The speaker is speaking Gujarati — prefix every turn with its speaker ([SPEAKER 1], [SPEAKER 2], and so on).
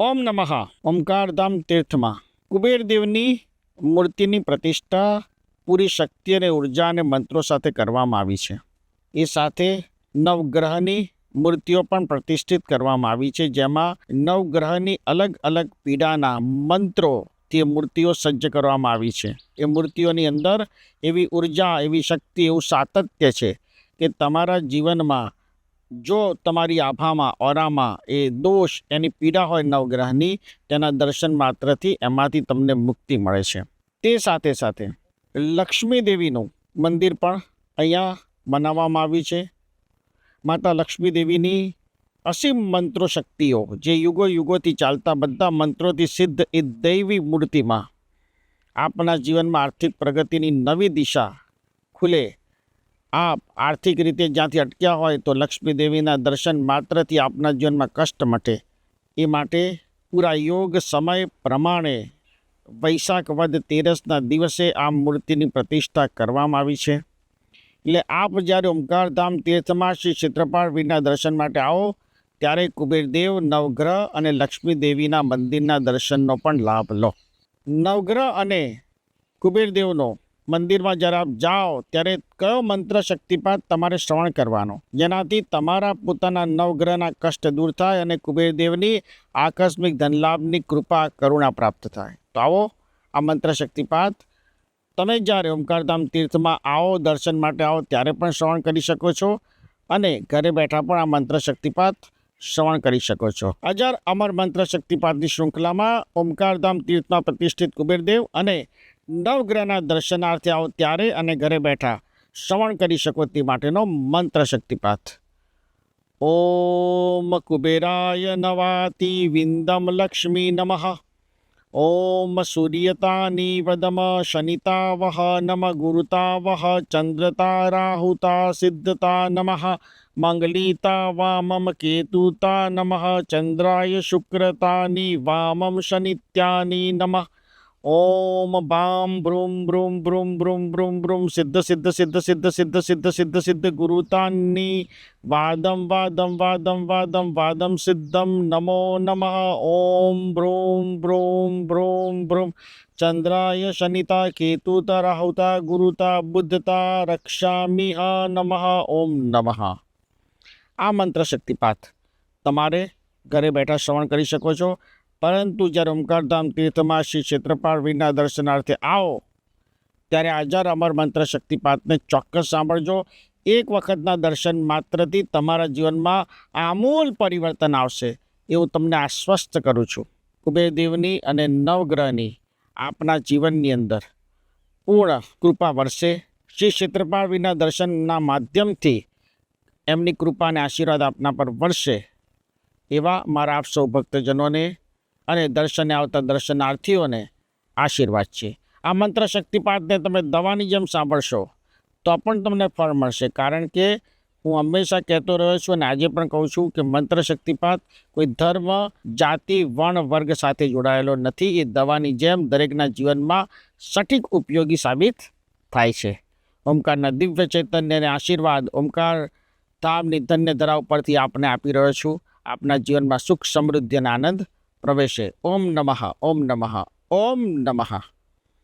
[SPEAKER 1] ઓમ નમઃ ઓમકારધામ તીર્થમાં કુબેરદેવની મૂર્તિની પ્રતિષ્ઠા પૂરી શક્તિ અને ઉર્જા અને મંત્રો સાથે કરવામાં આવી છે. એ સાથે નવગ્રહની મૂર્તિઓ પણ પ્રતિષ્ઠિત કરવામાં આવી છે, જેમાં નવગ્રહની અલગ અલગ પીડાના મંત્રો તે મૂર્તિઓ સજ્જ કરવામાં આવી છે. એ મૂર્તિઓની અંદર એવી ઉર્જા, એવી શક્તિ, એવું સાતત્ય છે કે તમારા જીવનમાં જો તમારી આભામાં, ઓરામાં એ દોષ, એની પીડા હોય નવગ્રહની, તેના દર્શન માત્રથી એમાંથી તમને મુક્તિ મળે છે. તે સાથે સાથે લક્ષ્મી દેવીનું મંદિર પણ અહીંયા બનાવવામાં આવ્યું છે. માતા લક્ષ્મી દેવીની અસીમ મંત્રો શક્તિઓ, જે યુગો યુગોથી ચાલતા બધા મંત્રોથી સિદ્ધ એ દૈવી મૂર્તિમાં આપના જીવનમાં આર્થિક પ્રગતિની નવી દિશા ખુલે. આપ આર્થિક રીતે જ્યાંથી અટક્યા હોય તો લક્ષ્મી દેવીના દર્શન માત્રથી આપના જીવનમાં કષ્ટ મટે. એ માટે પૂરા યોગ સમય પ્રમાણે વૈશાખ વદ 13ના દિવસે આ મૂર્તિની પ્રતિષ્ઠા કરવામાં આવી છે. એટલે આપ જ્યારે ઓમકારધામ તીર્થમાં શ્રી ક્ષેત્રપાળવીરના દર્શન માટે આવો ત્યારે કુબેરદેવ, નવગ્રહ અને લક્ષ્મી દેવીના મંદિરના દર્શનનો પણ લાભ લો. નવગ્રહ અને કુબેરદેવનો મંદિરમાં જ્યારે આપ જાઓ ત્યારે કયો મંત્ર શક્તિપાત તમારે શ્રવણ કરવાનો, જેનાથી તમારા પોતાના નવગ્રહના કષ્ટ દૂર થાય અને કુબેરદેવની આકસ્મિક ધનલાભની કૃપા, કરુણા પ્રાપ્ત થાય. તો આવો આ મંત્ર શક્તિપાત તમે જ્યારે ઓમકારધામ તીર્થમાં આવો, દર્શન માટે આવો ત્યારે પણ શ્રવણ કરી શકો છો અને ઘરે બેઠા પણ આ મંત્ર શક્તિપાત શ્રવણ કરી શકો છો. અજર અમર મંત્ર શક્તિપાતની શૃંખલામાં ઓમકારધામ તીર્થમાં પ્રતિષ્ઠિત કુબેરદેવ અને નવગ્રહના દર્શનાર્થે આવો ત્યારે અને ઘરે બેઠા શ્રવણ કરી શકો તે માટેનો મંત્ર શક્તિપાત. ઓમ કુબેરાય નવાતિ વિંદમ લક્ષ્મી નમઃ. ઓમ સૂર્યતાની વદમ શનિતાવહ નમ ગુરુતાવહ ચંદ્રતા રાહુતા સિદ્ધતા નમઃ મંગલીતા વામમ કેતુતા નમઃ ચંદ્રાય શુક્રતાની વામમ શનિત્યાની નમઃ. ઓમ બામ બ્રૂમ બ્રૂમ બ્રૂમ બ્રૂમ બ્રૂમ બ્રૂમ સિદ્ધ સિદ્ધ સિદ્ધ સિદ્ધ સિદ્ધ સિદ્ધ સિદ્ધ સિદ્ધ ગુરુતાની વાદમ વાદમ વાદમ વાદમ વાદમ સિદ્ધમ નમો નમઃ. ઓમ બ્રૂમ બ્રૂમ બ્રૂમ બ્રૂમ ચંદ્રાય શનિતા કેતુતા રાહુતા ગુરુતા બુદ્ધતા રક્ષામિહ નમઃ. ઓમ નમઃ. આ મંત્ર શક્તિપાત તમારે ઘરે બેઠા શ્રવણ કરી શકો છો, પરંતુ જ્યારે ઓમકારધામ તીર્થમાં શ્રી ક્ષેત્રપાળવીરના દર્શનાર્થે આવો ત્યારે અજર અમર મંત્ર શક્તિપાતને ચોક્કસ સાંભળજો. એક વખતના દર્શન માત્રથી તમારા જીવનમાં આમૂલ પરિવર્તન આવશે, એવું તમને આશ્વસ્ત કરું છું. કુબેરદેવની અને નવગ્રહની આપના જીવનની અંદર પૂર્ણ કૃપા વરસે. શ્રી ક્ષેત્રપાળવીના દર્શનના માધ્યમથી એમની કૃપા અને આશીર્વાદ આપના પર વરસે, એવા મારા આપ સૌ ભક્તજનોને અને દર્શને આવતા દર્શનાર્થીઓને આશીર્વાદ છે. આ મંત્ર શક્તિપાતને તમે દવાની જેમ સાંભળશો તો પણ તમને ફળ મળશે, કારણ કે હું હંમેશા કહેતો રહ્યો છું અને આજે પણ કહું છું કે મંત્ર શક્તિપાત કોઈ ધર્મ, જાતિ, વર્ણ, વર્ગ સાથે જોડાયેલો નથી. એ દવાની જેમ દરેકના જીવનમાં સટીક ઉપયોગી સાબિત થાય છે. ઓમકારના દિવ્ય ચૈતન્ય અને આશીર્વાદ ઓમકાર ધામની ધન્ય ધરા ઉપરથી આપને આપી રહ્યો છું. આપના જીવનમાં સુખ, સમૃદ્ધિ અને આનંદ પ્રવેશે. ઓમ નમઃ. ઓમ નમઃ. ઓમ નમઃ.